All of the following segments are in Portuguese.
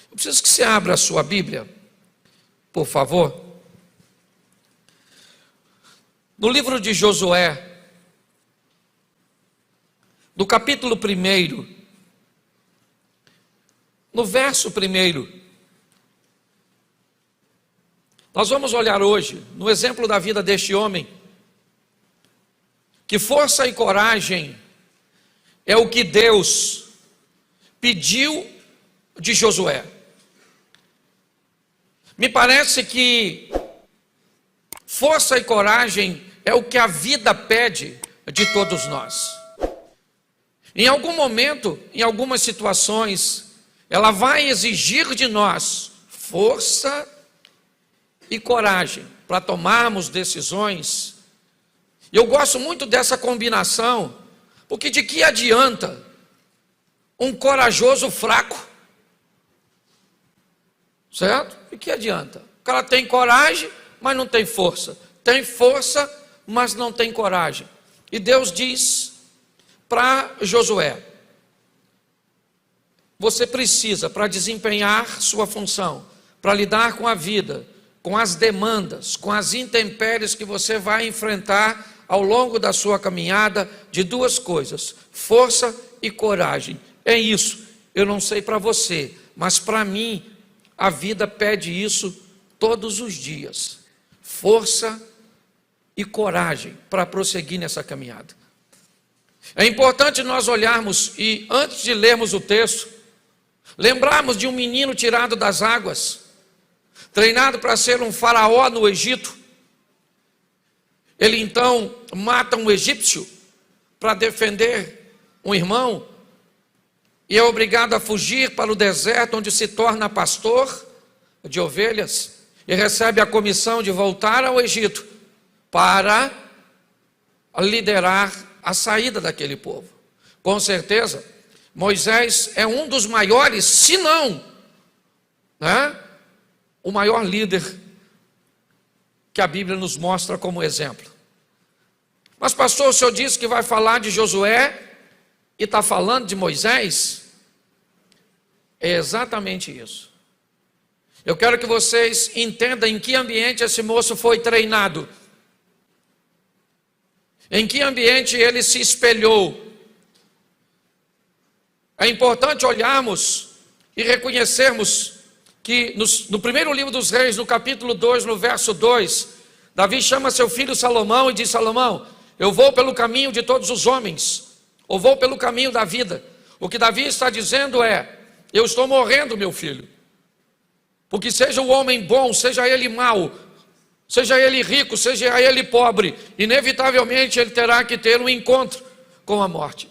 Eu preciso que você abra a sua Bíblia, por favor. No livro de Josué, no capítulo 1, no verso 1, nós vamos olhar hoje no exemplo da vida deste homem, que força e coragem é o que Deus pediu de Josué. Me parece que força e coragem é o que a vida pede de todos nós. Em algum momento, em algumas situações, ela vai exigir de nós força e coragem para tomarmos decisões. E eu gosto muito dessa combinação, porque de que adianta um corajoso fraco? Certo? De que adianta? O cara tem coragem, mas não tem força. Tem força, mas não tem coragem. E Deus diz para Josué: você precisa, para desempenhar sua função, para lidar com a vida, com as demandas, com as intempéries que você vai enfrentar ao longo da sua caminhada, de duas coisas: força e coragem. É isso. Eu não sei para você, mas para mim a vida pede isso todos os dias: força e coragem para prosseguir nessa caminhada. É importante nós olharmos e, antes de lermos o texto, lembrarmos de um menino tirado das águas, treinado para ser um faraó no Egito. Ele então mata um egípcio para defender um irmão e é obrigado a fugir para o deserto, onde se torna pastor de ovelhas e recebe a comissão de voltar ao Egito para liderar a saída daquele povo. Com certeza, Moisés é um dos maiores, se não, o maior líder que a Bíblia nos mostra como exemplo. Mas pastor, o senhor disse que vai falar de Josué e está falando de Moisés? É exatamente isso. Eu quero que vocês entendam em que ambiente esse moço foi treinado, em que ambiente ele se espelhou. É importante olharmos e reconhecermos que no primeiro livro dos Reis, no capítulo 2, no verso 2, Davi chama seu filho Salomão e diz: Salomão, eu vou pelo caminho de todos os homens, ou vou pelo caminho da vida. O que Davi está dizendo é: eu estou morrendo, meu filho, porque seja o homem bom, seja ele mau, seja ele rico, seja ele pobre, inevitavelmente ele terá que ter um encontro com a morte.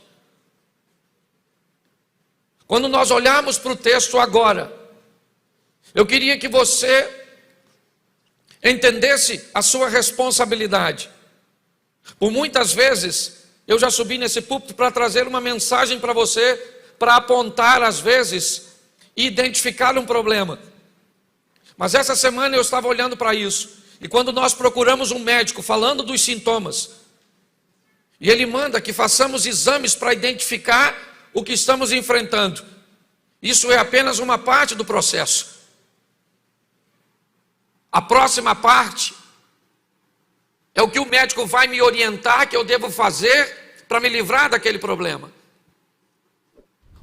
Quando nós olharmos para o texto agora, eu queria que você entendesse a sua responsabilidade. Por muitas vezes, eu já subi nesse púlpito para trazer uma mensagem para você, para apontar às vezes e identificar um problema. Mas essa semana eu estava olhando para isso, e quando nós procuramos um médico falando dos sintomas, e ele manda que façamos exames para identificar o que estamos enfrentando, isso é apenas uma parte do processo. A próxima parte é o que o médico vai me orientar que eu devo fazer para me livrar daquele problema.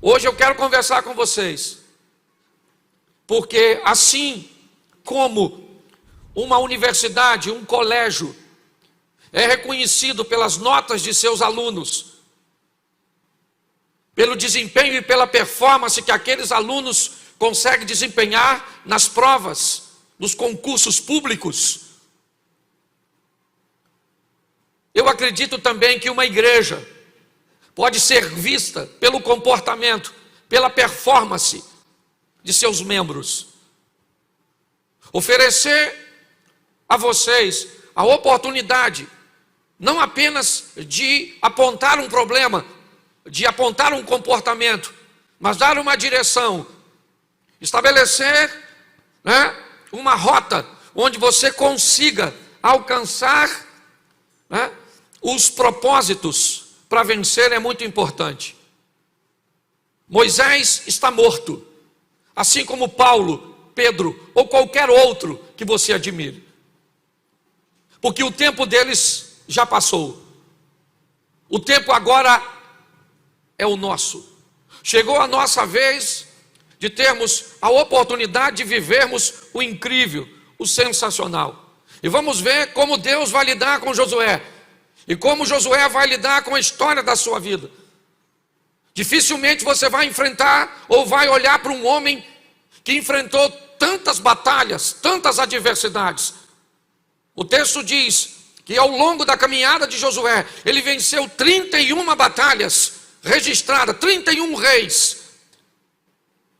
Hoje eu quero conversar com vocês, porque assim como uma universidade, um colégio, é reconhecido pelas notas de seus alunos, pelo desempenho e pela performance que aqueles alunos conseguem desempenhar nas provas, nos concursos públicos, eu acredito também que uma igreja pode ser vista pelo comportamento, pela performance de seus membros. Oferecer a vocês a oportunidade, não apenas de apontar um problema, de apontar um comportamento, mas dar uma direção, estabelecer, uma rota onde você consiga alcançar, os propósitos para vencer é muito importante. Moisés está morto. assim como Paulo, Pedro ou qualquer outro que você admire. Porque o tempo deles já passou. O tempo agora é o nosso. Chegou a nossa vez de termos a oportunidade de vivermos o incrível, o sensacional. E vamos ver como Deus vai lidar com Josué. E como Josué vai lidar com a história da sua vida. Dificilmente você vai enfrentar ou vai olhar para um homem que enfrentou tantas batalhas, tantas adversidades. O texto diz que ao longo da caminhada de Josué, ele venceu 31 batalhas registradas, 31 reis.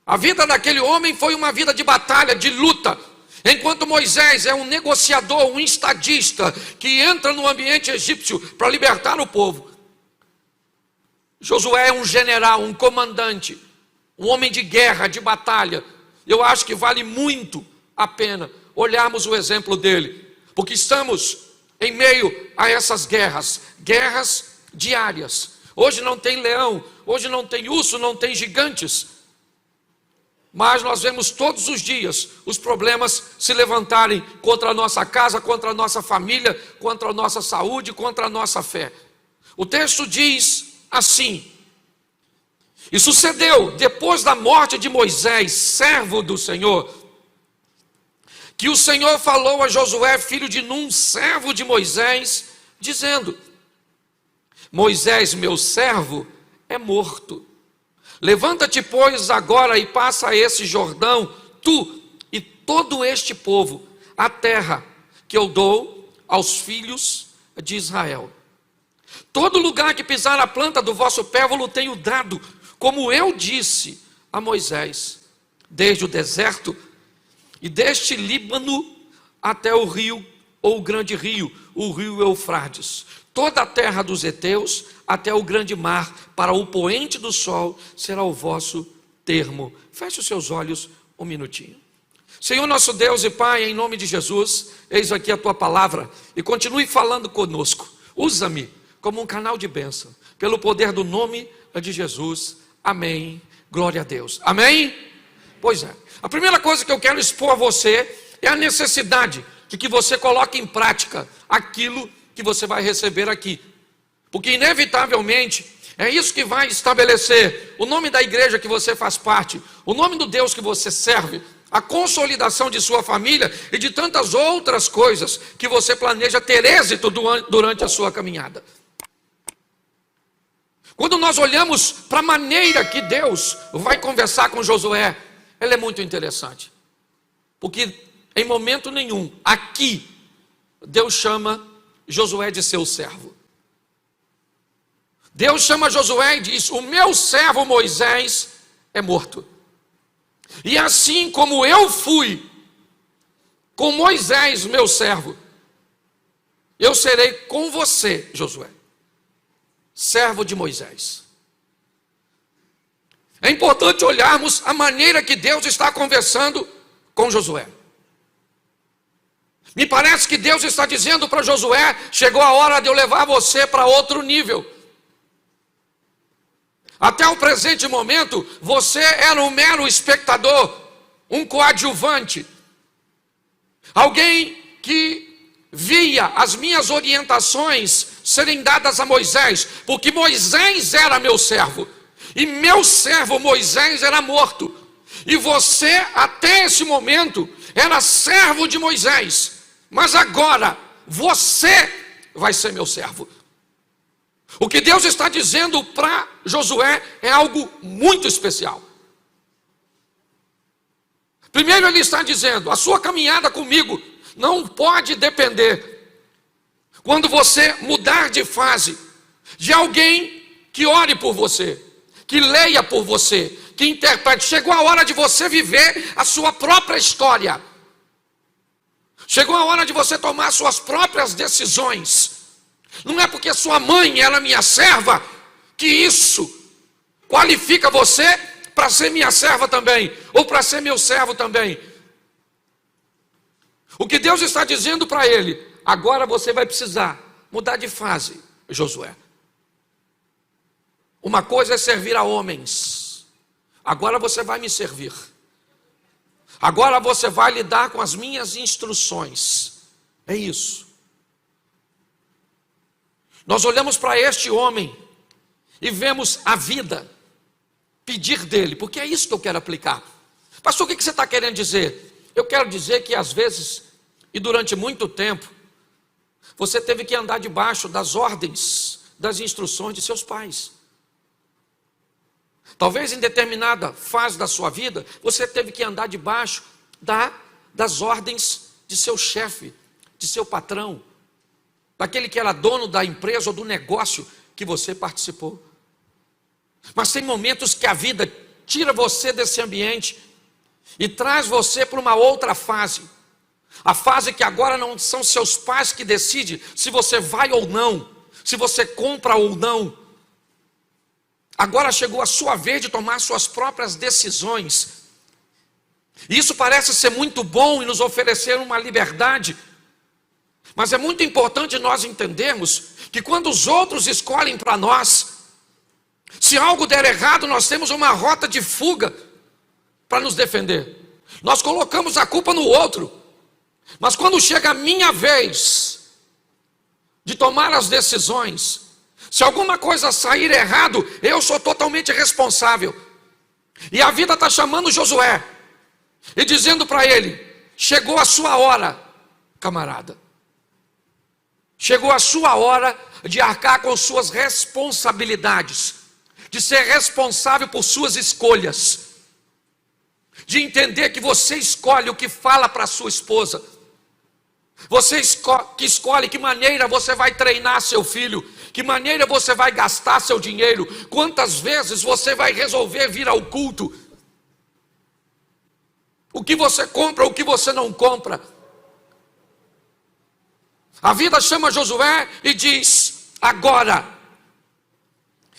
A vida daquele homem foi uma vida de batalha, de luta. Enquanto Moisés é um negociador, um estadista, que entra no ambiente egípcio para libertar o povo. Josué é um general, um comandante, um homem de guerra, de batalha. Eu acho que vale muito a pena olharmos o exemplo dele, porque estamos em meio a essas guerras diárias. Hoje não tem leão, hoje não tem urso, não tem gigantes, mas nós vemos todos os dias os problemas se levantarem contra a nossa casa, contra a nossa família, contra a nossa saúde, contra a nossa fé. O texto diz assim: e sucedeu depois da morte de Moisés, servo do Senhor, que o Senhor falou a Josué, filho de Num, servo de Moisés, dizendo: Moisés, meu servo, é morto. Levanta-te, pois, agora e passa esse Jordão, tu e todo este povo, a terra que eu dou aos filhos de Israel. Todo lugar que pisar a planta do vosso pé, eu tenho dado, como eu disse a Moisés, desde o deserto e deste Líbano até o rio, ou o grande rio, o rio Eufrates. Toda a terra dos heteus, até o grande mar, para o poente do sol, será o vosso termo. Feche os seus olhos um minutinho. Senhor nosso Deus e Pai, em nome de Jesus, eis aqui a Tua palavra, e continue falando conosco. Usa-me como um canal de bênção, pelo poder do nome de Jesus. Amém. Glória a Deus. Amém? Pois é. A primeira coisa que eu quero expor a você é a necessidade de que você coloque em prática aquilo que você vai receber aqui. Porque inevitavelmente é isso que vai estabelecer o nome da igreja que você faz parte, o nome do Deus que você serve, a consolidação de sua família e de tantas outras coisas que você planeja ter êxito durante a sua caminhada. Quando nós olhamos para a maneira que Deus vai conversar com Josué, ela é muito interessante. Porque em momento nenhum, aqui, Deus chama Josué de seu servo. Deus chama Josué e diz: o meu servo Moisés é morto. E assim como eu fui com Moisés, meu servo, eu serei com você, Josué, servo de Moisés. É importante olharmos a maneira que Deus está conversando com Josué. Me parece que Deus está dizendo para Josué: chegou a hora de eu levar você para outro nível. Até o presente momento, você era um mero espectador, um coadjuvante, alguém que via as minhas orientações serem dadas a Moisés, porque Moisés era meu servo, e meu servo Moisés era morto, e você até esse momento era servo de Moisés, mas agora você vai ser meu servo. O que Deus está dizendo para Josué é algo muito especial. Primeiro ele está dizendo: a sua caminhada comigo não pode depender, quando você mudar de fase, de alguém que ore por você, que leia por você, que interprete. Chegou a hora de você viver a sua própria história. Chegou a hora de você tomar suas próprias decisões. Não é porque sua mãe era minha serva que isso qualifica você para ser minha serva também, ou para ser meu servo também. O que Deus está dizendo para ele: agora você vai precisar mudar de fase, Josué. Uma coisa é servir a homens, agora você vai me servir. Agora você vai lidar com as minhas instruções. É isso. Nós olhamos para este homem e vemos a vida pedir dele, porque é isso que eu quero aplicar. Pastor, o que você está querendo dizer? Eu quero dizer que às vezes, e durante muito tempo, você teve que andar debaixo das ordens, das instruções de seus pais. Talvez em determinada fase da sua vida, você teve que andar debaixo das ordens de seu chefe, de seu patrão, daquele que era dono da empresa ou do negócio que você participou. Mas tem momentos que a vida tira você desse ambiente e traz você para uma outra fase. A fase que agora não são seus pais que decidem se você vai ou não, se você compra ou não. Agora chegou a sua vez de tomar suas próprias decisões. E isso parece ser muito bom e nos oferecer uma liberdade. Mas é muito importante nós entendermos que quando os outros escolhem para nós, se algo der errado, nós temos uma rota de fuga para nos defender. Nós colocamos a culpa no outro. Mas quando chega a minha vez de tomar as decisões, se alguma coisa sair errado, eu sou totalmente responsável. E a vida está chamando Josué e dizendo para ele: chegou a sua hora, camarada. Chegou a sua hora de arcar com suas responsabilidades, de ser responsável por suas escolhas, de entender que você escolhe o que fala para sua esposa, você que escolhe que maneira você vai treinar seu filho, que maneira você vai gastar seu dinheiro, quantas vezes você vai resolver vir ao culto, o que você compra, o que você não compra. A vida chama Josué e diz: agora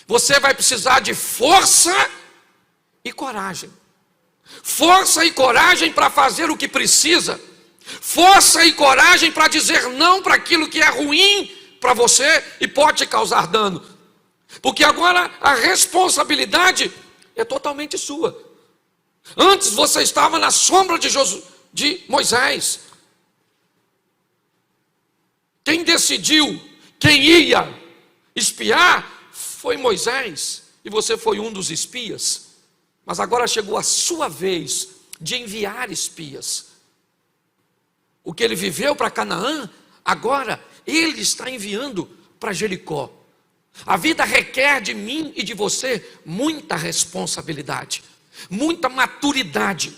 você vai precisar de força e coragem. Força e coragem para fazer o que precisa. Força e coragem para dizer não para aquilo que é ruim para você e pode te causar dano. Porque agora a responsabilidade é totalmente sua. Antes você estava na sombra de Moisés. Quem decidiu quem ia espiar foi Moisés, e você foi um dos espias. Mas agora chegou a sua vez de enviar espias. O que ele viveu para Canaã, agora ele está enviando para Jericó. A vida requer de mim e de você muita responsabilidade, muita maturidade.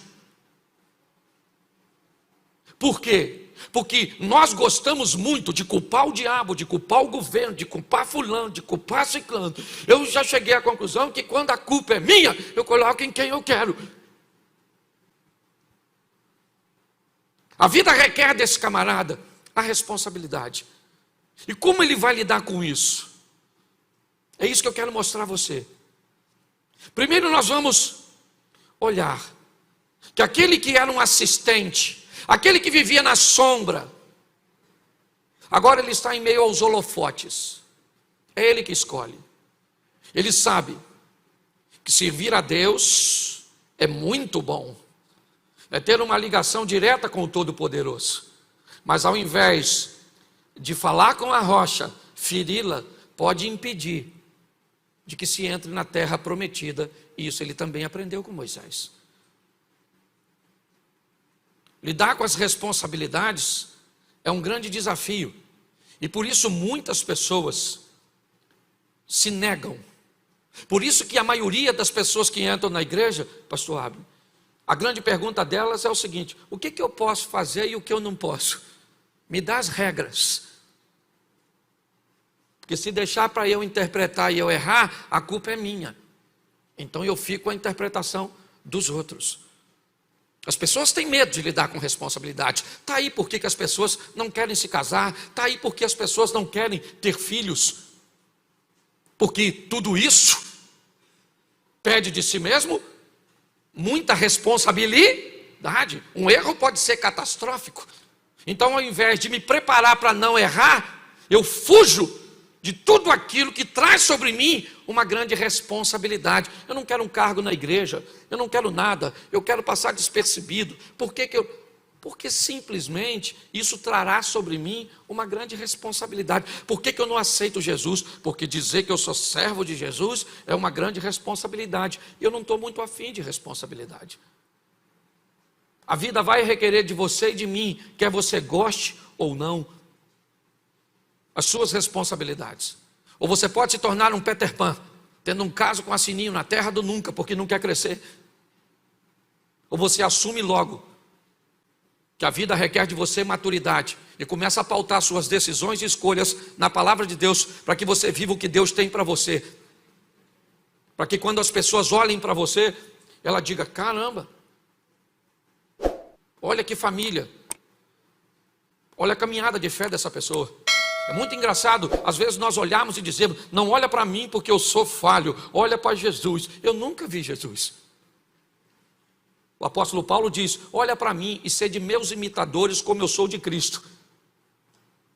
Por quê? Porque nós gostamos muito de culpar o diabo, de culpar o governo, de culpar fulano, de culpar ciclano. Eu já cheguei à conclusão que quando a culpa é minha, eu coloco em quem eu quero. A vida requer desse camarada a responsabilidade. E como ele vai lidar com isso? É isso que eu quero mostrar a você. Primeiro nós vamos olhar que aquele que era um assistente, aquele que vivia na sombra, agora ele está em meio aos holofotes. É ele que escolhe. Ele sabe que servir a Deus é muito bom. É ter uma ligação direta com o Todo-Poderoso. Mas ao invés de falar com a rocha, feri-la, pode impedir de que se entre na terra prometida. E isso ele também aprendeu com Moisés. Lidar com as responsabilidades é um grande desafio. E por isso muitas pessoas se negam. Por isso que a maioria das pessoas que entram na igreja, pastor Abner, a grande pergunta delas é o seguinte: o que eu posso fazer e o que eu não posso? Me dá as regras. Porque se deixar para eu interpretar e eu errar, a culpa é minha. Então eu fico com a interpretação dos outros. As pessoas têm medo de lidar com responsabilidade. Está aí porque que as pessoas não querem se casar. Está aí porque as pessoas não querem ter filhos. Porque tudo isso pede de si mesmo muita responsabilidade. Um erro pode ser catastrófico. Então, ao invés de me preparar para não errar, eu fujo de tudo aquilo que traz sobre mim uma grande responsabilidade. Eu não quero um cargo na igreja, eu não quero nada, eu quero passar despercebido. Porque simplesmente isso trará sobre mim uma grande responsabilidade. Por que eu não aceito Jesus? Porque dizer que eu sou servo de Jesus é uma grande responsabilidade. E eu não estou muito afim de responsabilidade. A vida vai requerer de você e de mim, quer você goste ou não, as suas responsabilidades. Ou você pode se tornar um Peter Pan, tendo um caso com a Sininho na terra do nunca, porque não quer crescer. Ou você assume logo que a vida requer de você maturidade e começa a pautar suas decisões e escolhas na palavra de Deus, para que você viva o que Deus tem para você. Para que quando as pessoas olhem para você, ela diga: caramba, olha que família, olha a caminhada de fé dessa pessoa. É muito engraçado, às vezes nós olhamos e dizemos: não olha para mim porque eu sou falho, olha para Jesus. Eu nunca vi Jesus. O apóstolo Paulo diz: olha para mim e sede meus imitadores como eu sou de Cristo.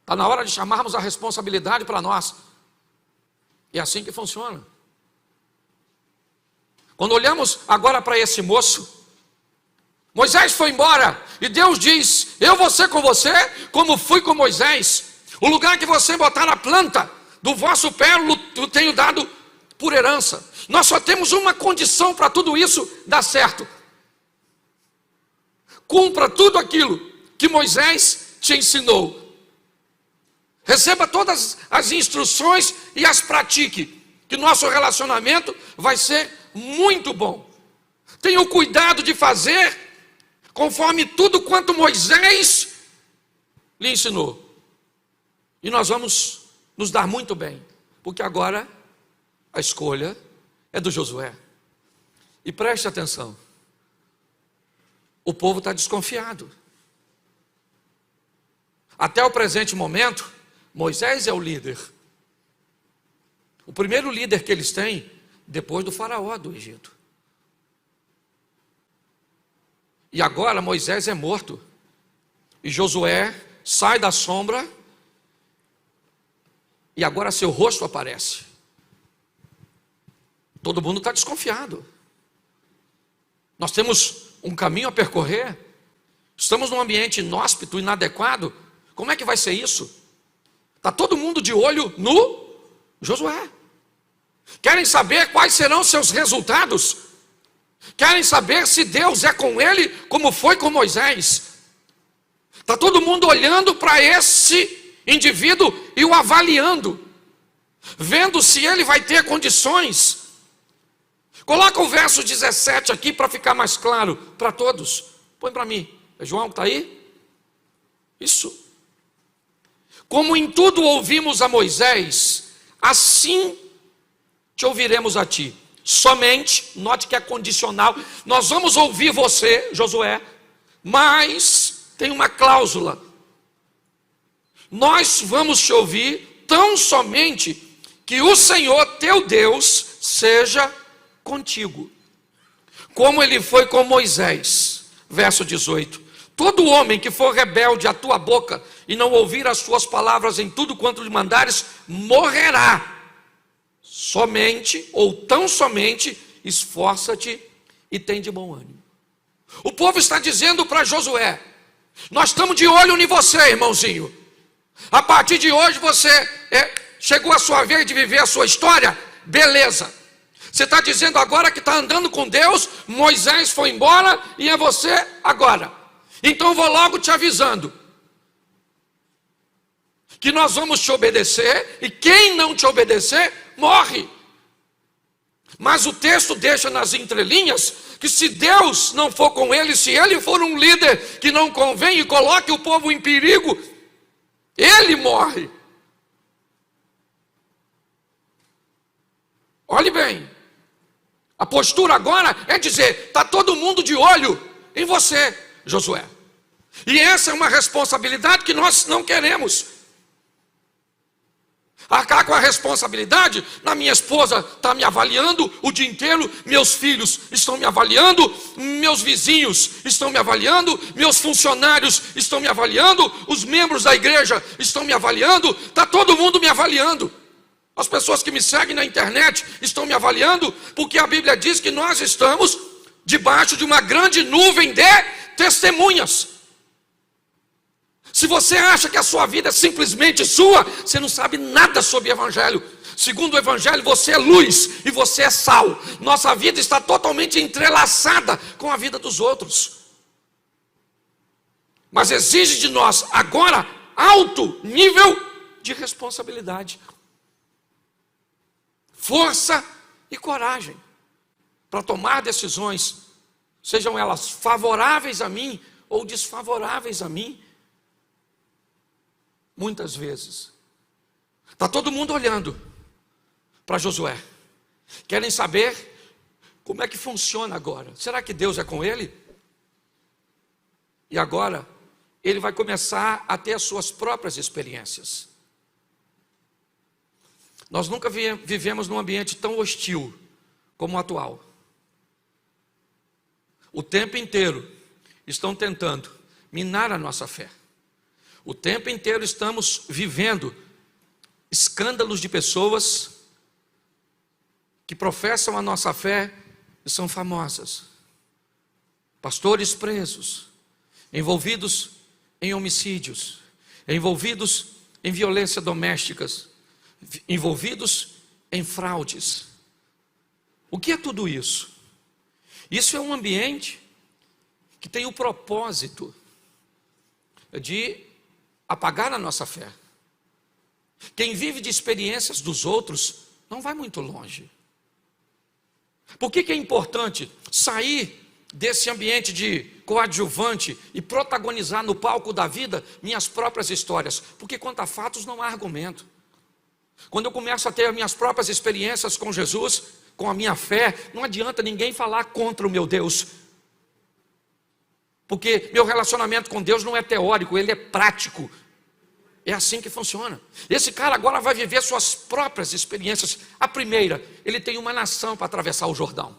Está na hora de chamarmos a responsabilidade para nós. É assim que funciona. Quando olhamos agora para esse moço, Moisés foi embora e Deus diz: eu vou ser com você como fui com Moisés. O lugar que você botar a planta do vosso pé eu tenho dado por herança. Nós só temos uma condição para tudo isso dar certo: cumpra tudo aquilo que Moisés te ensinou. Receba todas as instruções e as pratique, que nosso relacionamento vai ser muito bom. Tenha o cuidado de fazer conforme tudo quanto Moisés lhe ensinou. E nós vamos nos dar muito bem, porque agora a escolha é do Josué. E preste atenção, o povo está desconfiado. Até o presente momento, Moisés é o líder. O primeiro líder que eles têm, depois do faraó do Egito. E agora Moisés é morto. E Josué sai da sombra. E agora seu rosto aparece. Todo mundo está desconfiado. Nós temos um caminho a percorrer. Estamos num ambiente inóspito, inadequado. Como é que vai ser isso? Está todo mundo de olho no Josué. Querem saber quais serão seus resultados? Querem saber se Deus é com ele como foi com Moisés? Está todo mundo olhando para esse indivíduo e o avaliando, vendo se ele vai ter condições. Coloca o verso 17 aqui para ficar mais claro para todos. Põe para mim. É João que está aí? Isso. Como em tudo ouvimos a Moisés, assim te ouviremos a ti. Somente, note que é condicional, nós vamos ouvir você, Josué, mas tem uma cláusula: nós vamos te ouvir tão somente que o Senhor teu Deus seja contigo, como ele foi com Moisés. Verso 18: todo homem que for rebelde à tua boca e não ouvir as tuas palavras em tudo quanto lhe mandares, morrerá. Somente, ou tão somente, esforça-te e tem de bom ânimo. O povo está dizendo para Josué: nós estamos de olho em você, irmãozinho. A partir de hoje você chegou a sua vez de viver a sua história, beleza. Você está dizendo agora que está andando com Deus, Moisés foi embora e é você agora. Então eu vou logo te avisando que nós vamos te obedecer, e quem não te obedecer, morre. Mas o texto deixa nas entrelinhas que se Deus não for com ele, se ele for um líder que não convém e coloque o povo em perigo, ele morre. Olhe bem, a postura agora é dizer: está todo mundo de olho em você, Josué. E essa é uma responsabilidade que nós não queremos. Arcar com a responsabilidade, minha esposa está me avaliando o dia inteiro, meus filhos estão me avaliando, meus vizinhos estão me avaliando, meus funcionários estão me avaliando, os membros da igreja estão me avaliando, está todo mundo me avaliando. As pessoas que me seguem na internet estão me avaliando porque a Bíblia diz que nós estamos debaixo de uma grande nuvem de testemunhas. Se você acha que a sua vida é simplesmente sua, você não sabe nada sobre o Evangelho. Segundo o Evangelho, você é luz e você é sal. Nossa vida está totalmente entrelaçada com a vida dos outros. Mas exige de nós agora alto nível de responsabilidade, força e coragem para tomar decisões, sejam elas favoráveis a mim ou desfavoráveis a mim. Muitas vezes está todo mundo olhando para Josué, querem saber como é que funciona agora. Será que Deus é com ele? E agora ele vai começar a ter as suas próprias experiências. Nós nunca vivemos num ambiente tão hostil como o atual. O tempo inteiro estão tentando minar a nossa fé. O tempo inteiro estamos vivendo escândalos de pessoas que professam a nossa fé e são famosas. Pastores presos, envolvidos em homicídios, envolvidos em violência domésticas, envolvidos em fraudes. O que é tudo isso? Isso é um ambiente que tem o propósito de apagar a nossa fé. Quem vive de experiências dos outros não vai muito longe. Por que é importante sair desse ambiente de coadjuvante e protagonizar no palco da vida minhas próprias histórias? Porque quanto a fatos não há argumento. Quando eu começo a ter as minhas próprias experiências com Jesus, com a minha fé, não adianta ninguém falar contra o meu Deus. Porque meu relacionamento com Deus não é teórico, ele é prático. É assim que funciona. Esse cara agora vai viver suas próprias experiências. A primeira, ele tem uma nação para atravessar o Jordão.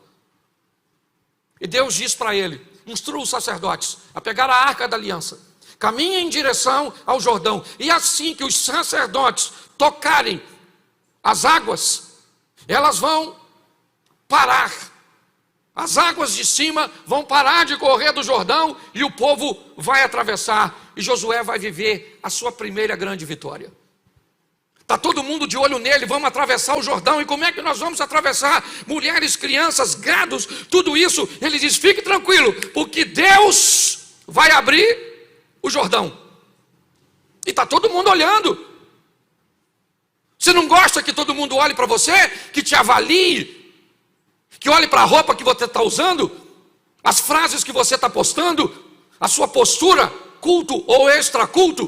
E Deus diz para ele: instrua os sacerdotes a pegar a arca da aliança, caminha em direção ao Jordão, e assim que os sacerdotes tocarem as águas, elas vão parar. As águas de cima vão parar de correr do Jordão e o povo vai atravessar. E Josué vai viver a sua primeira grande vitória. Está todo mundo de olho nele, vamos atravessar o Jordão. E como é que nós vamos atravessar? Mulheres, crianças, gados, tudo isso. Ele diz: fique tranquilo, porque Deus vai abrir o Jordão. E está todo mundo olhando. Você não gosta que todo mundo olhe para você, que te avalie, que olhe para a roupa que você está usando, as frases que você está postando, a sua postura, culto ou extraculto,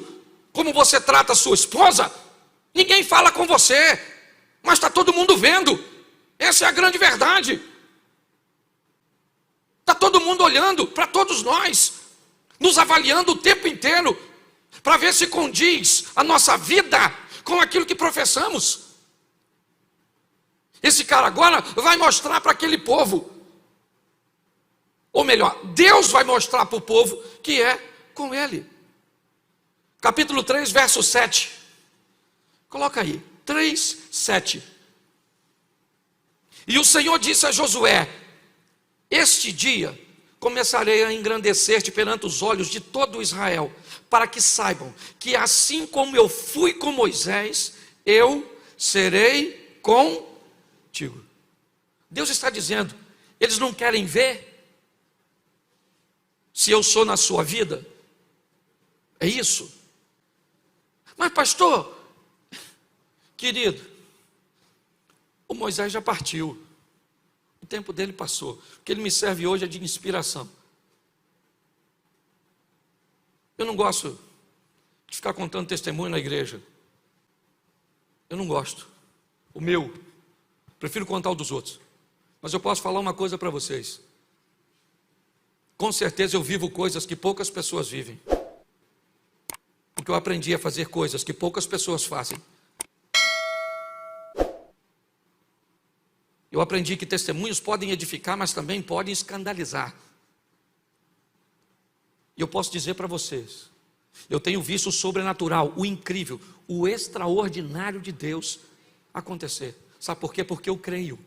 como você trata a sua esposa? Ninguém fala com você, mas está todo mundo vendo. Essa é a grande verdade. Está todo mundo olhando para todos nós, nos avaliando o tempo inteiro, para ver se condiz a nossa vida com aquilo que professamos. Esse cara agora vai mostrar para aquele povo, ou melhor, Deus vai mostrar para o povo que é com ele. Capítulo 3, verso 7. Coloca aí, 3, 7. E o Senhor disse a Josué: este dia começarei a engrandecer-te perante os olhos de todo Israel, para que saibam que assim como eu fui com Moisés, eu serei contigo. Deus está dizendo: eles não querem ver se eu sou na sua vida? É isso? Mas pastor, querido, o Moisés já partiu, o tempo dele passou. O que ele me serve hoje é de inspiração. Eu não gosto de ficar contando testemunho na igreja. Eu não gosto. O meu, prefiro contar o dos outros. Mas eu posso falar uma coisa para vocês. Com certeza eu vivo coisas que poucas pessoas vivem. Porque eu aprendi a fazer coisas que poucas pessoas fazem. Eu aprendi que testemunhos podem edificar, mas também podem escandalizar. E eu posso dizer para vocês, eu tenho visto o sobrenatural, o incrível, o extraordinário de Deus acontecer. Sabe por quê? Porque eu creio.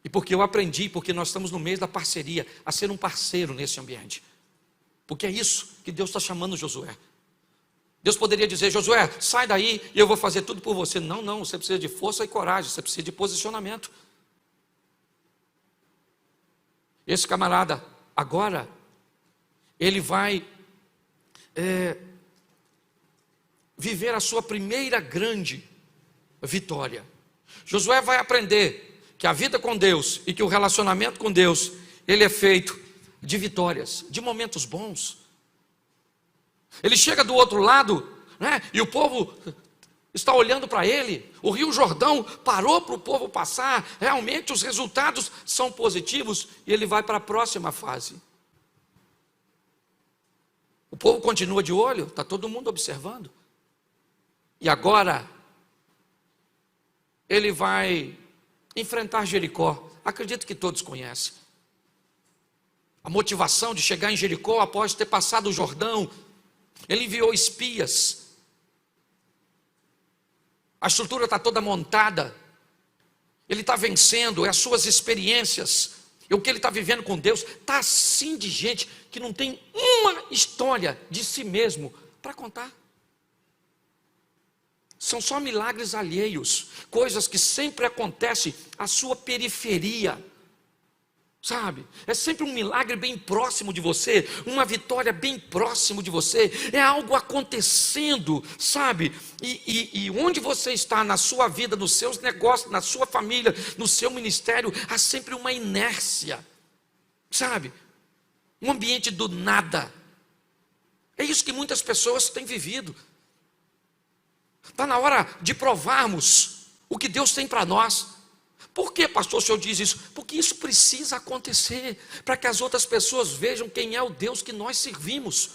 E porque eu aprendi, porque nós estamos no meio da parceria, a ser um parceiro nesse ambiente. Porque é isso que Deus está chamando Josué. Deus poderia dizer: Josué, sai daí e eu vou fazer tudo por você. Não, não, você precisa de força e coragem, você precisa de posicionamento. Esse camarada, agora, ele vai viver a sua primeira grande vitória. Josué vai aprender que a vida com Deus e que o relacionamento com Deus, ele é feito de vitórias, de momentos bons. Ele chega do outro lado, né, e o povo está olhando para ele. O Rio Jordão parou para o povo passar. Realmente os resultados são positivos. E ele vai para a próxima fase. O povo continua de olho, está todo mundo observando. E agora ele vai enfrentar Jericó. Acredito que todos conhecem a motivação de chegar em Jericó após ter passado o Jordão. Ele enviou espias. A estrutura está toda montada. Ele está vencendo, as suas experiências, e o que ele está vivendo com Deus. Está assim de gente que não tem uma história de si mesmo para contar. São só milagres alheios, coisas que sempre acontecem à sua periferia. Sabe, é sempre um milagre bem próximo de você, uma vitória bem próximo de você, é algo acontecendo, sabe, e onde você está na sua vida, nos seus negócios, na sua família, no seu ministério, há sempre uma inércia, sabe, um ambiente do nada. É isso que muitas pessoas têm vivido. Está na hora de provarmos o que Deus tem para nós. Por que, pastor, o senhor diz isso? Porque isso precisa acontecer, para que as outras pessoas vejam quem é o Deus que nós servimos.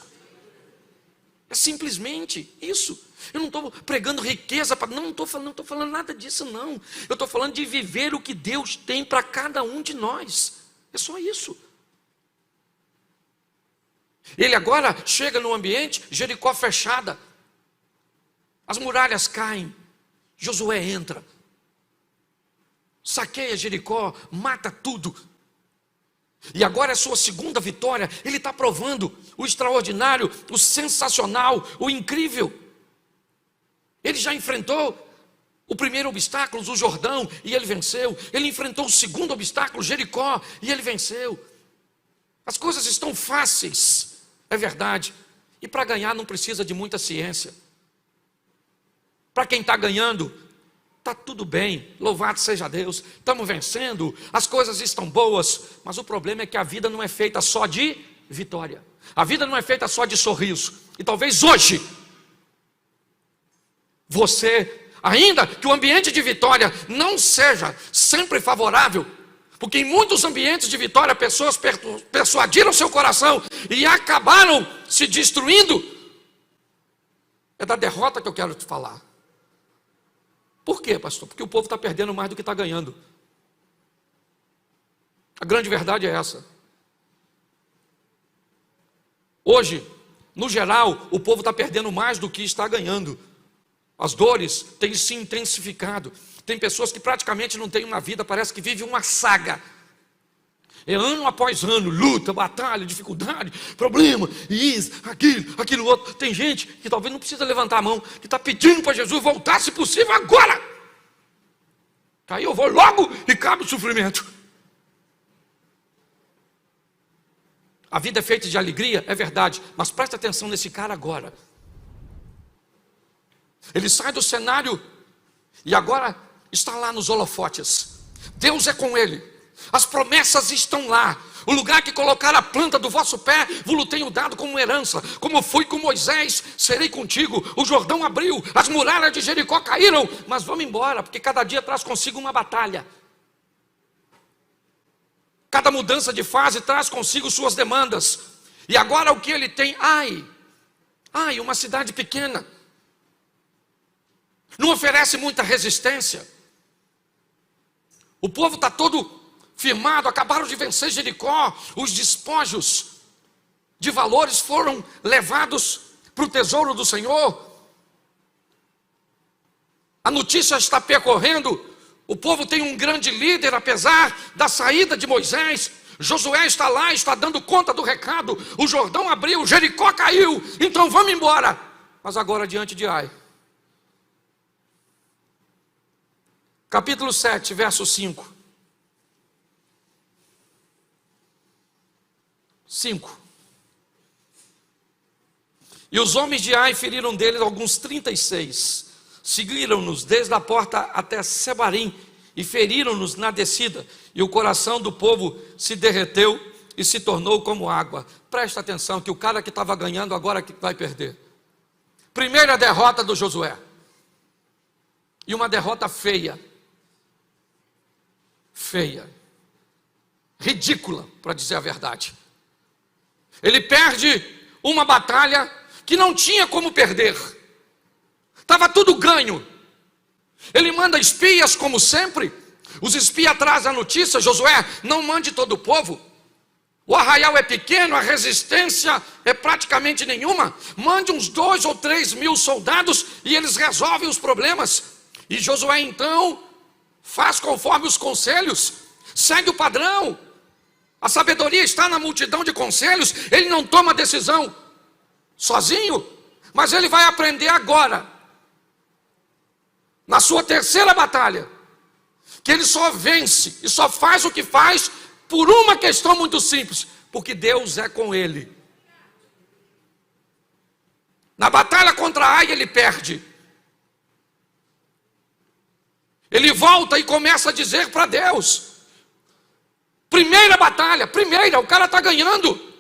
É simplesmente isso. Eu não estou pregando riqueza, não estou falando nada disso não. Eu estou falando de viver o que Deus tem para cada um de nós. É só isso. Ele agora chega no ambiente, Jericó fechada. As muralhas caem, Josué entra. Saqueia Jericó, mata tudo. E agora é a sua segunda vitória. Ele está provando o extraordinário, o sensacional, o incrível. Ele já enfrentou o primeiro obstáculo, o Jordão, e ele venceu. Ele enfrentou o segundo obstáculo, Jericó, e ele venceu. As coisas estão fáceis, é verdade. E para ganhar não precisa de muita ciência. Para quem está ganhando, está tudo bem, louvado seja Deus, estamos vencendo, as coisas estão boas, mas o problema é que a vida não é feita só de vitória, a vida não é feita só de sorriso, e talvez hoje, você, ainda que o ambiente de vitória não seja sempre favorável, porque em muitos ambientes de vitória, pessoas persuadiram seu coração e acabaram se destruindo, é da derrota que eu quero te falar. Por quê, pastor? Porque o povo está perdendo mais do que está ganhando. A grande verdade é essa. Hoje, no geral, o povo está perdendo mais do que está ganhando. As dores têm se intensificado. Tem pessoas que praticamente não têm uma vida, parece que vive uma saga. É ano após ano, luta, batalha, dificuldade, problema, isso, aquilo outro. Tem gente que talvez não precisa levantar a mão, que está pedindo para Jesus voltar, se possível, agora. Aí eu vou logo e cabe o sofrimento. A vida é feita de alegria, é verdade, mas presta atenção nesse cara agora. Ele sai do cenário e agora está lá nos holofotes. Deus é com ele. As promessas estão lá. O lugar que colocar a planta do vosso pé, vos tenho dado como herança. Como fui com Moisés, serei contigo. O Jordão abriu, as muralhas de Jericó caíram. Mas vamos embora, porque cada dia traz consigo uma batalha. Cada mudança de fase traz consigo suas demandas. E agora o que ele tem? Uma cidade pequena. Não oferece muita resistência. O povo está todo firmado, acabaram de vencer Jericó, os despojos de valores foram levados para o tesouro do Senhor. A notícia está percorrendo, o povo tem um grande líder, apesar da saída de Moisés. Josué está lá, está dando conta do recado. O Jordão abriu, Jericó caiu, então vamos embora. Mas agora diante de Ai. Capítulo 7, verso 5. 5. E os homens de Ai feriram deles alguns 36. Seguiram-nos desde a porta até Sebarim e feriram-nos na descida. E o coração do povo se derreteu e se tornou como água. Presta atenção que o cara que estava ganhando agora que vai perder. Primeira derrota do Josué. E uma derrota feia. Feia. Ridícula, para dizer a verdade. Ele perde uma batalha que não tinha como perder. Estava tudo ganho. Ele manda espias como sempre. Os espias trazem a notícia: Josué, não mande todo o povo. O arraial é pequeno, a resistência é praticamente nenhuma. Mande uns 2 ou 3 mil soldados e eles resolvem os problemas. E Josué então faz conforme os conselhos, segue o padrão. A sabedoria está na multidão de conselhos. Ele não toma decisão sozinho, mas ele vai aprender agora, na sua terceira batalha, que ele só vence e só faz o que faz por uma questão muito simples: porque Deus é com ele. Na batalha contra Ai ele perde. Ele volta e começa a dizer para Deus: primeira batalha, primeira, o cara está ganhando.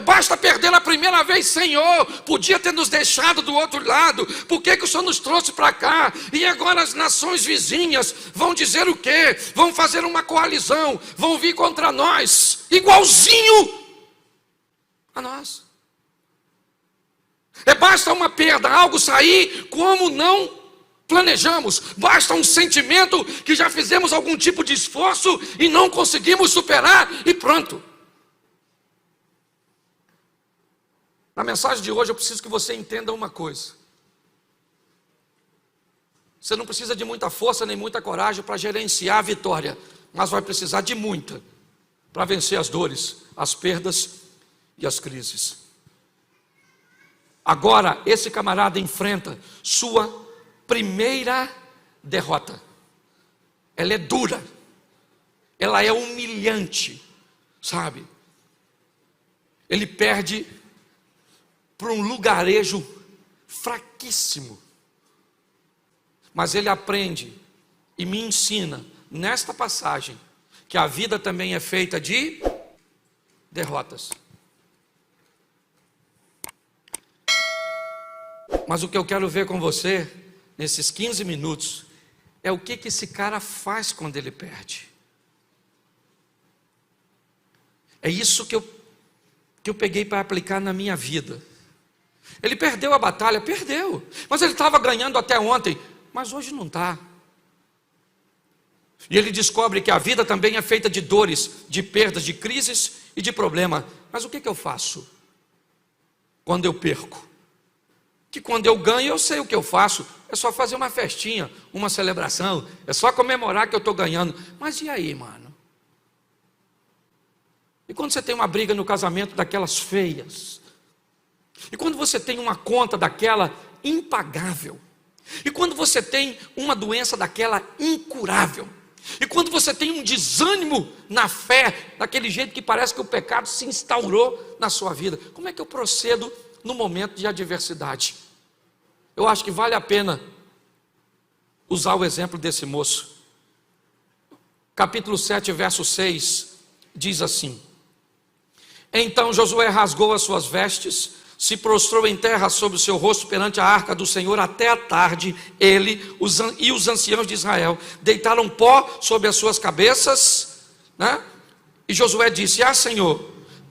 Basta perder a primeira vez. Senhor, podia ter nos deixado do outro lado. Por que o Senhor nos trouxe para cá? E agora as nações vizinhas vão dizer o quê? Vão fazer uma coalizão, vão vir contra nós, igualzinho a nós. Basta uma perda, algo sair como não planejamos. Basta um sentimento que já fizemos algum tipo de esforço e não conseguimos superar e pronto. Na mensagem de hoje eu preciso que você entenda uma coisa. Você não precisa de muita força nem muita coragem para gerenciar a vitória, mas vai precisar de muita para vencer as dores, as perdas e as crises. Agora esse camarada enfrenta sua primeira derrota. Ela é dura, ela é humilhante, sabe? Ele perde para um lugarejo fraquíssimo. Mas ele aprende e me ensina nesta passagem que a vida também é feita de derrotas. Mas o que eu quero ver com você nesses 15 minutos é o que esse cara faz quando ele perde. É isso que eu peguei para aplicar na minha vida. Ele perdeu a batalha, perdeu, mas ele estava ganhando até ontem, mas hoje não está. E ele descobre que a vida também é feita de dores, de perdas, de crises e de problema. Mas o que eu faço quando eu perco? Que quando eu ganho eu sei o que eu faço. É só fazer uma festinha, uma celebração, é só comemorar que eu estou ganhando. Mas e aí, mano? E quando você tem uma briga no casamento daquelas feias? E quando você tem uma conta daquela impagável? E quando você tem uma doença daquela incurável? E quando você tem um desânimo na fé, daquele jeito que parece que o pecado se instaurou na sua vida? Como é que eu procedo no momento de adversidade? Eu acho que vale a pena usar o exemplo desse moço. Capítulo 7, verso 6, diz assim: Então Josué rasgou as suas vestes, se prostrou em terra sobre o seu rosto perante a arca do Senhor até a tarde. Ele e os anciãos de Israel deitaram pó sobre as suas cabeças, né? E Josué disse: Senhor,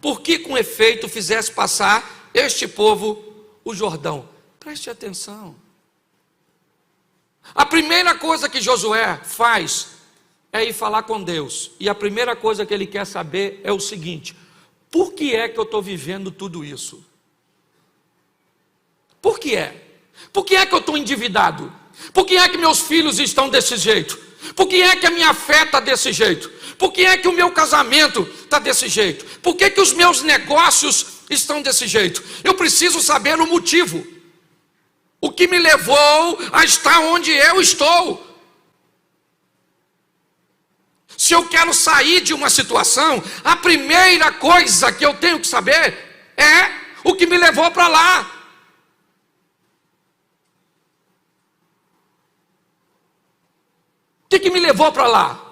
por que com efeito fizeste passar este povo o Jordão? Preste atenção. A primeira coisa que Josué faz é ir falar com Deus. E a primeira coisa que ele quer saber é o seguinte: por que é que eu estou vivendo tudo isso? Por que é? Por que é que eu estou endividado? Por que é que meus filhos estão desse jeito? Por que é que a minha fé está desse jeito? Por que é que o meu casamento está desse jeito? Por que que os meus negócios estão desse jeito? Eu preciso saber o motivo. O que me levou a estar onde eu estou? Se eu quero sair de uma situação, a primeira coisa que eu tenho que saber é o que me levou para lá. O que me levou para lá?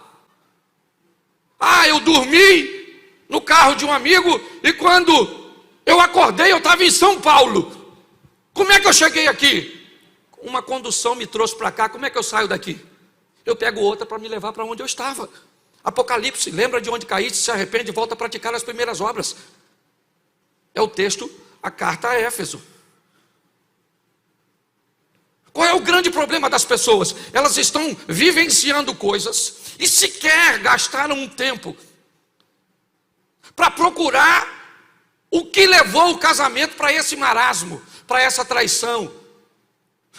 Eu dormi no carro de um amigo e quando eu acordei eu estava em São Paulo. Como é que eu cheguei aqui? Uma condução me trouxe para cá, como é que eu saio daqui? Eu pego outra para me levar para onde eu estava. Apocalipse, lembra de onde caíste, se arrepende e volta a praticar as primeiras obras. É o texto, a carta a Éfeso. Qual é o grande problema das pessoas? Elas estão vivenciando coisas e sequer gastaram um tempo para procurar o que levou o casamento para esse marasmo, para essa traição.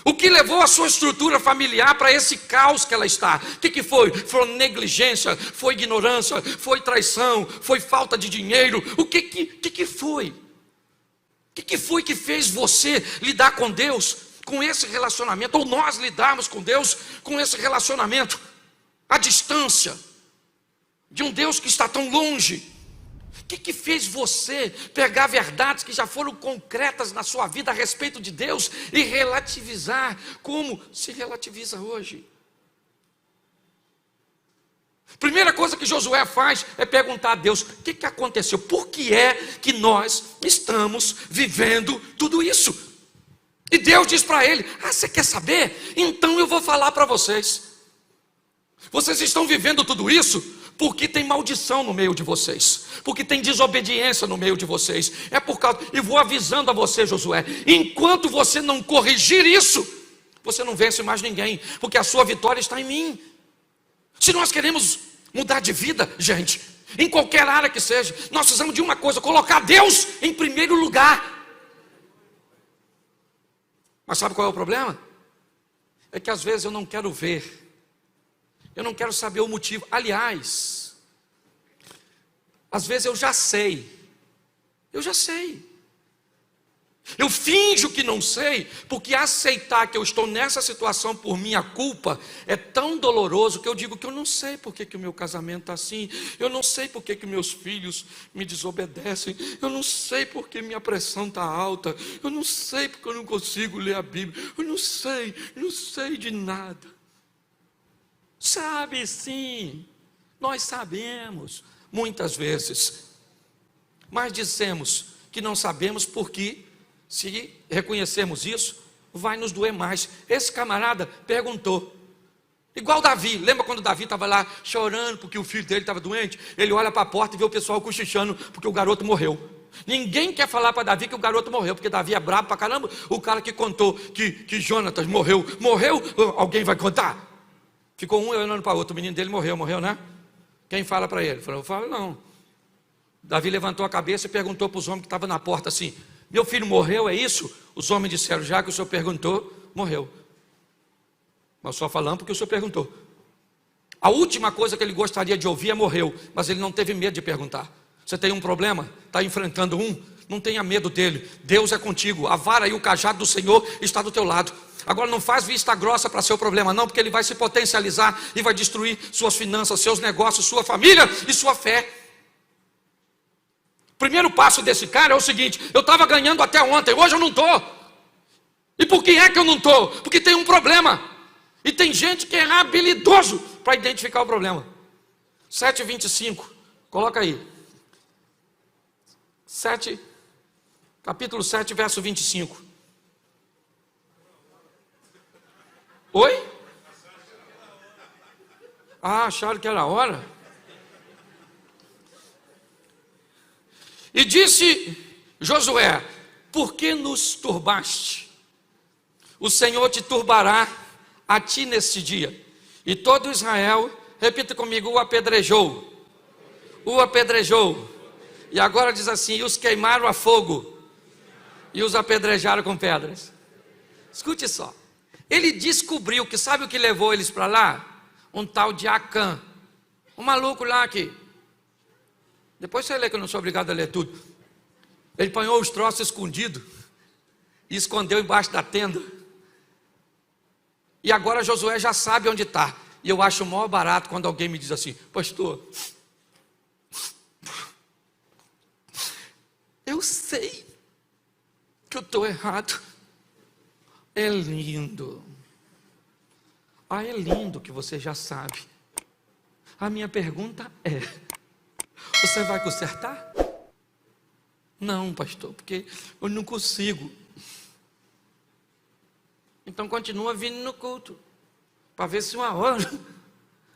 O que levou a sua estrutura familiar para esse caos que ela está? O que foi? Foi negligência, foi ignorância, foi traição, foi falta de dinheiro. O que foi? O que foi que fez você lidar com Deus com esse relacionamento, ou nós lidarmos com Deus com esse relacionamento à distância de um Deus que está tão longe? O que fez você pegar verdades que já foram concretas na sua vida a respeito de Deus e relativizar como se relativiza hoje? Primeira coisa que Josué faz é perguntar a Deus: o que aconteceu? Por que é que nós estamos vivendo tudo isso? E Deus diz para ele: você quer saber? Então eu vou falar para vocês. Vocês estão vivendo tudo isso porque tem maldição no meio de vocês, porque tem desobediência no meio de vocês. É por causa, e vou avisando a você, Josué, enquanto você não corrigir isso, você não vence mais ninguém, porque a sua vitória está em mim. Se nós queremos mudar de vida, gente, em qualquer área que seja, nós precisamos de uma coisa: colocar Deus em primeiro lugar. Mas sabe qual é o problema? É que às vezes eu não quero ver, eu não quero saber o motivo. Aliás, às vezes eu já sei. Eu finjo que não sei, porque aceitar que eu estou nessa situação por minha culpa é tão doloroso que eu digo que eu não sei porque que o meu casamento está assim, eu não sei porque que meus filhos me desobedecem, eu não sei porque minha pressão está alta, eu não sei porque eu não consigo ler a Bíblia, eu não sei de nada. Sabe sim, nós sabemos muitas vezes, mas dizemos que não sabemos porque, se reconhecermos isso, vai nos doer mais. Esse camarada perguntou, igual Davi. Lembra quando Davi estava lá chorando porque o filho dele estava doente? Ele olha para a porta e vê o pessoal cochichando porque o garoto morreu. Ninguém quer falar para Davi que o garoto morreu, porque Davi é bravo para caramba. O cara que contou que Jonatas morreu, alguém vai contar? Ficou um olhando para o outro, o menino dele morreu, né? Quem fala para ele? Falou: eu falo não. Davi levantou a cabeça e perguntou para os homens que estavam na porta assim: meu filho morreu, é isso? Os homens disseram: já que o senhor perguntou, morreu. Mas só falando porque o senhor perguntou. A última coisa que ele gostaria de ouvir é morreu, mas ele não teve medo de perguntar. Você tem um problema? Está enfrentando um? Não tenha medo dele. Deus é contigo. A vara e o cajado do Senhor está do teu lado. Agora não faz vista grossa para seu problema não, porque ele vai se potencializar e vai destruir suas finanças, seus negócios, sua família e sua fé. Primeiro passo desse cara é o seguinte: eu estava ganhando até ontem, hoje eu não estou. E por que é que eu não estou? Porque tem um problema. E tem gente que é habilidoso para identificar o problema. 7:25, coloca aí. Capítulo 7, verso 25. Oi? Acharam que era a hora? E disse Josué: por que nos turbaste? O Senhor te turbará a ti nesse dia. E todo Israel, repita comigo, o apedrejou. O apedrejou. E agora diz assim: e os queimaram a fogo, e os apedrejaram com pedras. Escute só. Ele descobriu que sabe o que levou eles para lá? Um tal de Acã, um maluco lá aqui. Depois você lê, que eu não sou obrigado a ler tudo. Ele apanhou os troços escondidos e escondeu embaixo da tenda. E agora Josué já sabe onde está. E eu acho o maior barato quando alguém me diz assim: pastor, eu sei que eu estou errado. É lindo. Ah, é lindo que você já sabe. A minha pergunta é: você vai consertar? Não, pastor, porque eu não consigo. Então continua vindo no culto, para ver se uma hora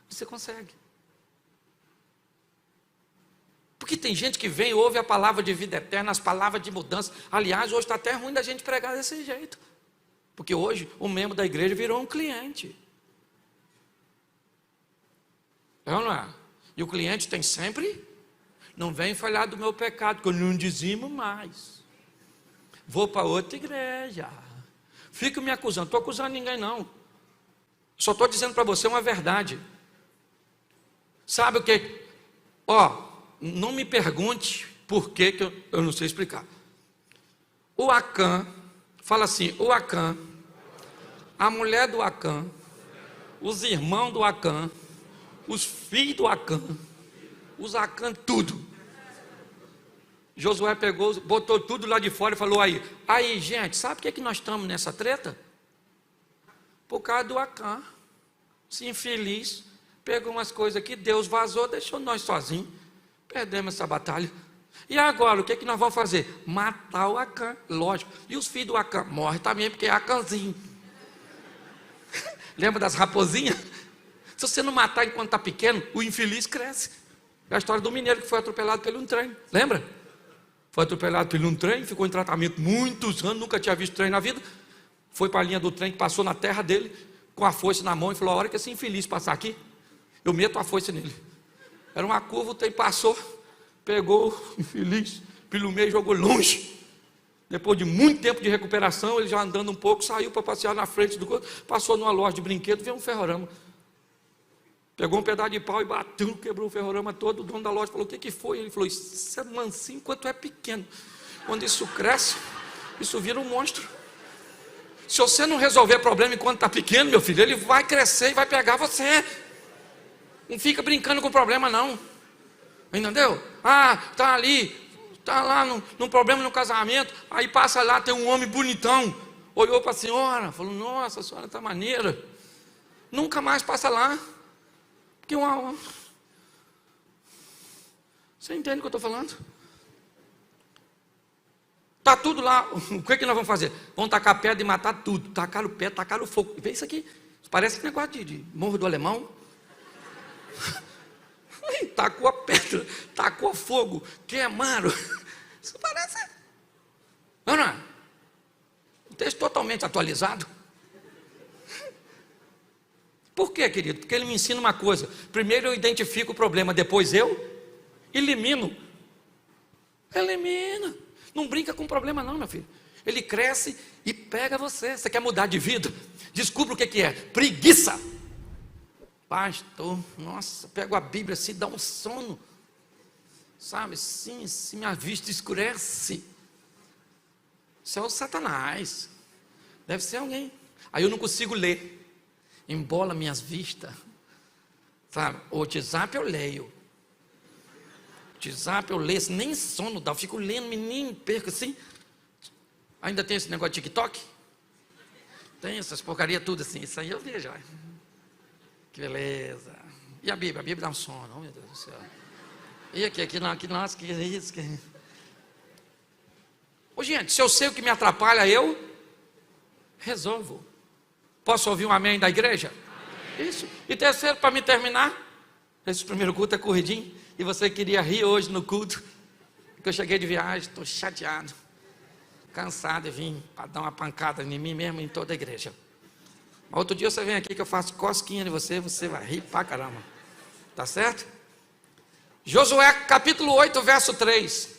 você consegue. Porque tem gente que vem e ouve a palavra de vida eterna, as palavras de mudança. Aliás, hoje está até ruim da gente pregar desse jeito. Porque hoje o membro da igreja virou um cliente. É ou não é? E o cliente tem sempre: não vem falar do meu pecado, que eu não dizimo mais. Vou para outra igreja. Fica me acusando. Não estou acusando ninguém, não. Só estou dizendo para você uma verdade. Sabe o que? Não me pergunte por que eu não sei explicar. O Acã, fala assim, o Acã, a mulher do Acã, os irmãos do Acã, os filhos do Acã, os Acã, tudo. Josué pegou, botou tudo lá de fora e falou: aí gente, sabe por que nós estamos nessa treta? Por causa do Acã, esse infeliz, pegou umas coisas aqui, Deus vazou, deixou nós sozinhos, perdemos essa batalha. E agora, o que nós vamos fazer? Matar o Acã, lógico. E os filhos do Acã morrem também, porque é Acãzinho. Lembra das raposinhas? Se você não matar enquanto está pequeno, o infeliz cresce. É a história do mineiro que foi atropelado pelo um trem, lembra? Foi atropelado por um trem, ficou em tratamento muitos anos, nunca tinha visto trem na vida. Foi para a linha do trem, que passou na terra dele, com a foice na mão, e falou: a hora que esse infeliz passar aqui, eu meto a foice nele. Era uma curva, o trem passou, pegou o infeliz pelo meio e jogou longe. Depois de muito tempo de recuperação, ele já andando um pouco, saiu para passear na frente do corpo, passou numa loja de brinquedos, viu um ferrorama. Pegou um pedaço de pau e bateu, quebrou o ferrorama todo. O dono da loja falou: o que foi? Ele falou: isso é mansinho enquanto é pequeno. Quando isso cresce, isso vira um monstro. Se você não resolver problema enquanto está pequeno, meu filho, ele vai crescer e vai pegar você. Não fica brincando com o problema, não. Entendeu? Está ali, está lá num problema no casamento, aí passa lá, tem um homem bonitão, olhou para a senhora, falou: nossa, a senhora está maneira. Nunca mais passa lá. Porque você entende o que eu estou falando? Está tudo lá. O que nós vamos fazer? Vamos tacar pedra e matar tudo. Tacar o pé, tacar o fogo. Vê isso aqui. Parece que negócio de Morro do Alemão. Tacou a pedra, tacou fogo, queimaram. Isso parece. Não é? Um texto totalmente atualizado. Por quê, querido? Porque ele me ensina uma coisa: primeiro eu identifico o problema, depois eu elimino. Elimina. Não brinca com o problema, não, meu filho. Ele cresce e pega você. Você quer mudar de vida? Descubra o que é: preguiça. Pastor, nossa, pego a Bíblia assim, dá um sono. Sabe, sim, se minha vista escurece. Isso é o Satanás. Deve ser alguém. Aí eu não consigo ler. Embola minhas vistas, sabe? O WhatsApp eu leio. WhatsApp eu leio, nem sono dá, eu fico lendo, menino, perco assim. Ainda tem esse negócio de TikTok? Tem essas porcarias tudo assim, isso aí eu vejo, olha. Que beleza. E a Bíblia? A Bíblia dá um sono, oh meu Deus do céu. E aqui nossa, que é isso? Ô gente, se eu sei o que me atrapalha, eu resolvo. Posso ouvir um amém da igreja? Amém. Isso. E terceiro, para me terminar, esse primeiro culto é corridinho, e você queria rir hoje no culto, porque eu cheguei de viagem, estou chateado, cansado e vim para dar uma pancada em mim mesmo e em toda a igreja. Mas outro dia você vem aqui que eu faço cosquinha de você vai rir pra caramba. Tá certo? Josué capítulo 8, verso 3.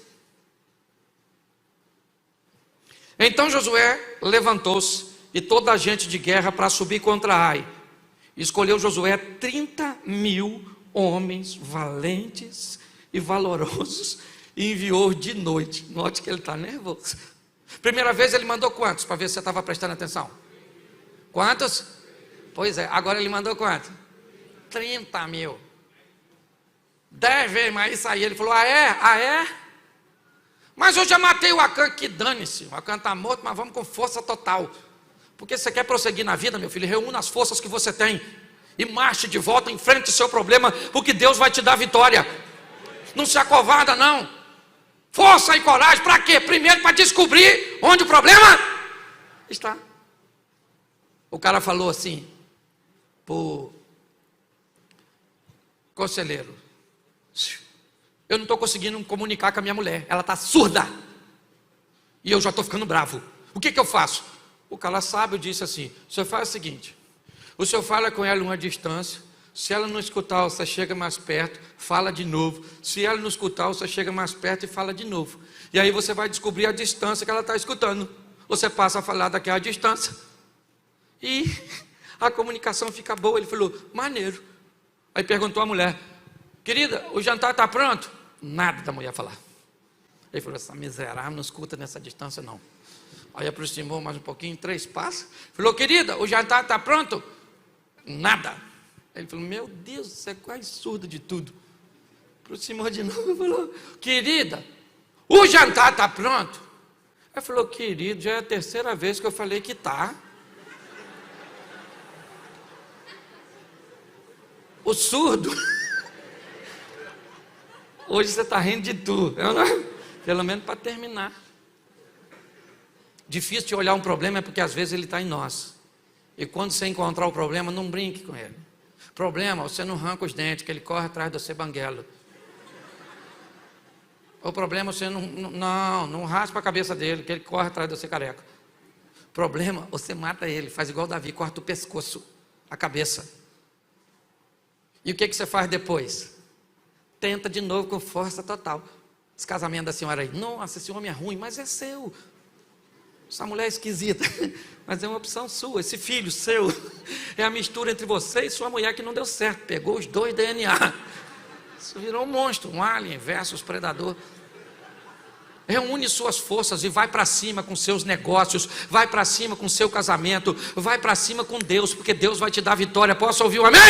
Então Josué levantou-se e toda a gente de guerra para subir contra Ai. Escolheu Josué 30.000 homens valentes e valorosos e enviou de noite. Note que ele está nervoso. Primeira vez ele mandou quantos? Para ver se você estava prestando atenção. Quantos? Pois é, agora ele mandou quantos? 30.000. 10 vezes mais isso aí. Ele falou, ah é? Mas eu já matei o Acã, que dane-se. O Acã está morto, mas vamos com força total. Porque você quer prosseguir na vida, meu filho, reúna as forças que você tem e marche de volta, enfrente o seu problema, porque Deus vai te dar vitória. Não se acovarda, não. Força e coragem, para quê? Primeiro para descobrir onde o problema está. O cara falou assim pro conselheiro: eu não estou conseguindo me comunicar com a minha mulher, ela está surda, e eu já estou ficando bravo, o que eu faço? O cara sábio disse assim: o senhor faz o seguinte, o senhor fala com ela uma distância, se ela não escutar, você chega mais perto, fala de novo, se ela não escutar, você chega mais perto e fala de novo, e aí você vai descobrir a distância que ela está escutando, você passa a falar daquela distância, e a comunicação fica boa. Ele falou, maneiro. Aí perguntou à mulher: querida, o jantar está pronto? Nada da mulher falar. Ele falou, essa miserável não escuta nessa distância não. Aí aproximou mais um pouquinho, 3 passos. Falou, querida, o jantar está pronto? Nada. Ele falou, meu Deus, você é quase surdo de tudo. Aproximou de novo e falou, querida, o jantar está pronto? Ele falou, querido, já é a 3ª vez que eu falei que está. O surdo. Hoje você está rindo de tudo. Pelo menos para terminar. Difícil de olhar um problema é porque às vezes ele está em nós. E quando você encontrar o problema, não brinque com ele. Problema, você não arranca os dentes, que ele corre atrás de você banguelo. O problema, você não raspa a cabeça dele, que ele corre atrás de você careca. Problema, você mata ele, faz igual Davi, corta o pescoço, a cabeça. E o que você faz depois? Tenta de novo com força total. Esse casamento da senhora aí, nossa, esse homem é ruim, mas é seu. Essa mulher é esquisita, mas é uma opção sua. Esse filho seu é a mistura entre você e sua mulher que não deu certo. Pegou os 2 DNA. Isso virou um monstro, um alien versus predador. Reúne suas forças e vai para cima com seus negócios, vai para cima com seu casamento, vai para cima com Deus, porque Deus vai te dar vitória. Posso ouvir um amém?